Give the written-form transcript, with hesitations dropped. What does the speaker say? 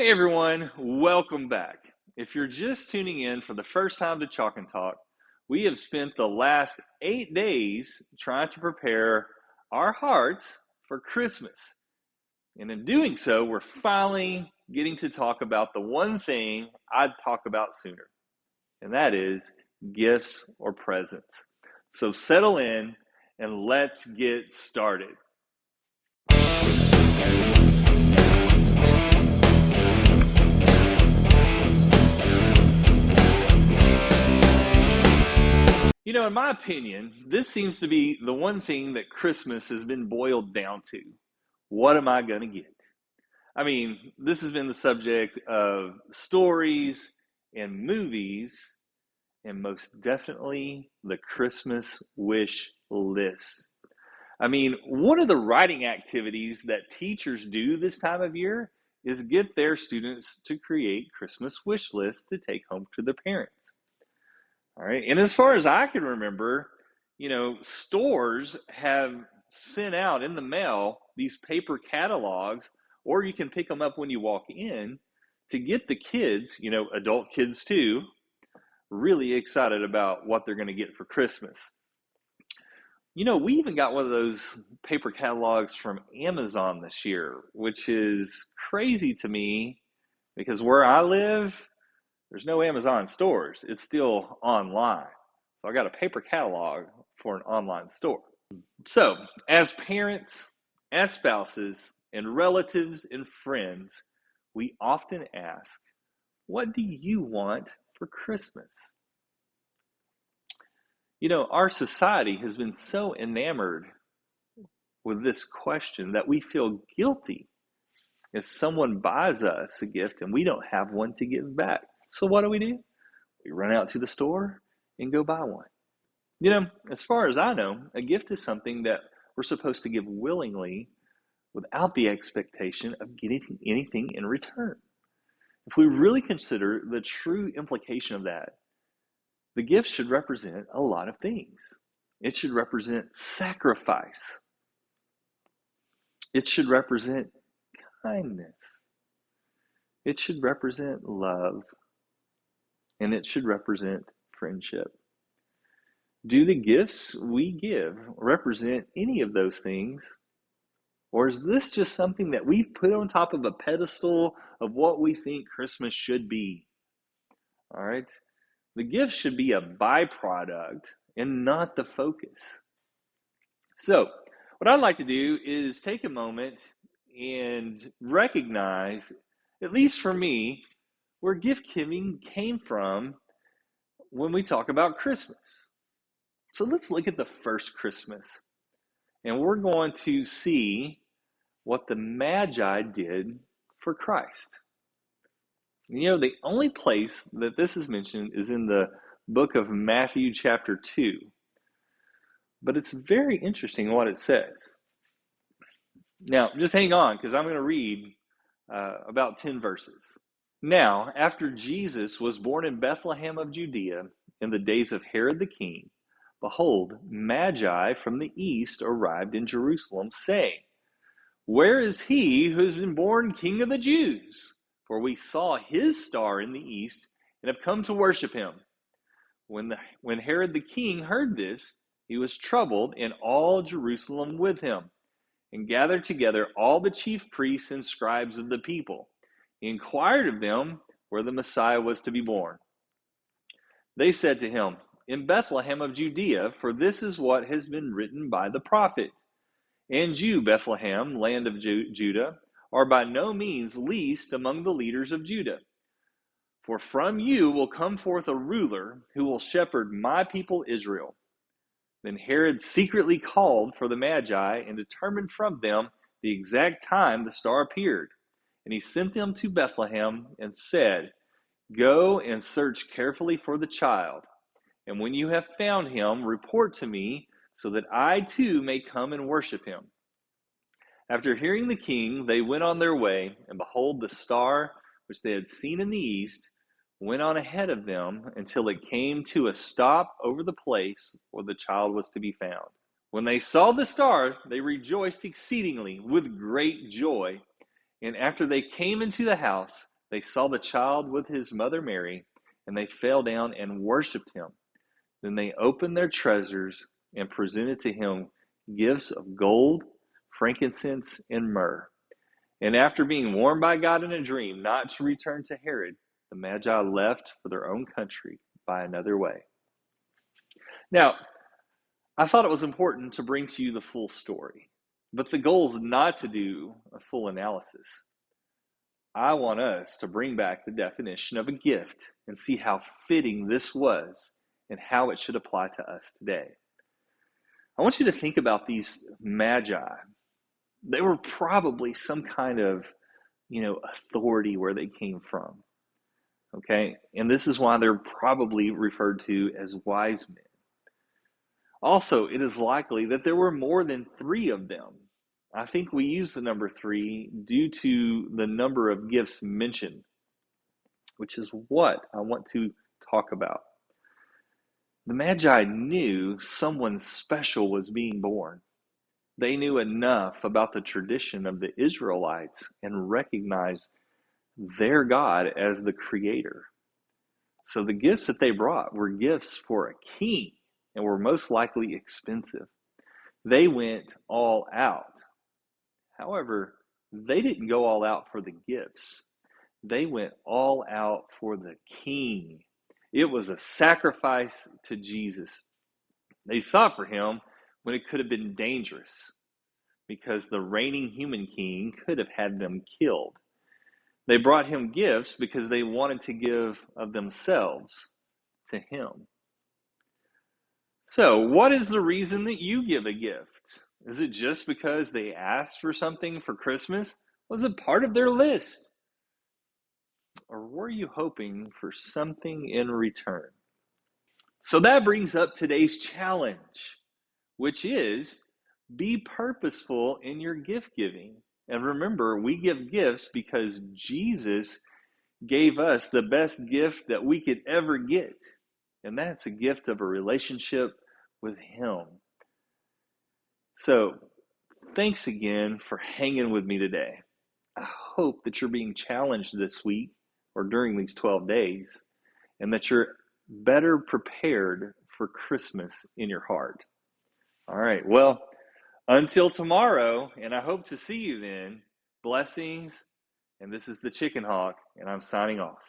Hey everyone, welcome back. If you're just tuning in for the first time to Chawk-N-Talk, we have spent the last 8 days trying to prepare our hearts for Christmas. And in doing so, we're finally getting to talk about the one thing I'd talk about sooner, and that is gifts or presents. So settle in and let's get started. In my opinion, this seems to be the one thing that Christmas has been boiled down to. What am I going to get? I mean, this has been the subject of stories and movies, and most definitely the Christmas wish list. I mean, one of the writing activities that teachers do this time of year is get their students to create Christmas wish lists to take home to their parents. All right. And as far as I can remember, stores have sent out in the mail these paper catalogs, or you can pick them up when you walk in to get the kids, adult kids too, really excited about what they're going to get for Christmas. We even got one of those paper catalogs from Amazon this year, which is crazy to me because where I live, there's no Amazon stores. It's still online. So I got a paper catalog for an online store. So, as parents, as spouses, and relatives and friends, we often ask, what do you want for Christmas? Our society has been so enamored with this question that we feel guilty if someone buys us a gift and we don't have one to give back. So what do? We run out to the store and go buy one. As far as I know, a gift is something that we're supposed to give willingly without the expectation of getting anything in return. If we really consider the true implication of that, the gift should represent a lot of things. It should represent sacrifice. It should represent kindness. It should represent love. And it should represent friendship. Do the gifts we give represent any of those things? Or is this just something that we've put on top of a pedestal of what we think Christmas should be? All right. The gift should be a byproduct and not the focus. So, what I'd like to do is take a moment and recognize, at least for me, where gift giving came from when we talk about Christmas. So let's look at the first Christmas, and we're going to see what the Magi did for Christ. The only place that this is mentioned is in the book of Matthew chapter 2. But it's very interesting what it says. Now, just hang on, because I'm going to read about 10 verses. Now, after Jesus was born in Bethlehem of Judea in the days of Herod the king, behold, Magi from the east arrived in Jerusalem, saying, where is he who has been born King of the Jews? For we saw his star in the east and have come to worship him. When Herod the king heard this, he was troubled, and all Jerusalem with him, and gathered together all the chief priests and scribes of the people. He inquired of them where the Messiah was to be born. They said to him, in Bethlehem of Judea, for this is what has been written by the prophet. And you, Bethlehem, land of Judah, are by no means least among the leaders of Judah. For from you will come forth a ruler who will shepherd my people Israel. Then Herod secretly called for the Magi and determined from them the exact time the star appeared. And he sent them to Bethlehem and said, go and search carefully for the child. And when you have found him, report to me, so that I too may come and worship him. After hearing the king, they went on their way, and behold, the star which they had seen in the east went on ahead of them until it came to a stop over the place where the child was to be found. When they saw the star, they rejoiced exceedingly with great joy. And after they came into the house, They saw the child with his mother Mary, and they fell down and worshipped him. Then they opened their treasures and presented to him gifts of gold, frankincense, and myrrh. And after being warned by God in a dream not to return to Herod, the Magi left for their own country by another way. Now, I thought it was important to bring to you the full story, but the goal is not to do a full analysis. I want us to bring back the definition of a gift and see how fitting this was and how it should apply to us today. I want you to think about these magi. They were probably some kind of, authority where they came from. Okay? And this is why they're probably referred to as wise men. Also, it is likely that there were more than 3 of them. I think we use the number 3 due to the number of gifts mentioned, which is what I want to talk about. The Magi knew someone special was being born. They knew enough about the tradition of the Israelites and recognized their God as the creator. So the gifts that they brought were gifts for a king and were most likely expensive. They went all out. However, they didn't go all out for the gifts. They went all out for the king. It was a sacrifice to Jesus. They sought for him when it could have been dangerous because the reigning human king could have had them killed. They brought him gifts because they wanted to give of themselves to him. So, what is the reason that you give a gift? Is it just because they asked for something for Christmas? Was it part of their list? Or were you hoping for something in return? So that brings up today's challenge, which is be purposeful in your gift giving. And remember, we give gifts because Jesus gave us the best gift that we could ever get. And that's a gift of a relationship with him. So, thanks again for hanging with me today. I hope that you're being challenged this week or during these 12 days and that you're better prepared for Christmas in your heart. All right, well, until tomorrow, and I hope to see you then, blessings, and this is the Chicken Hawk, and I'm signing off.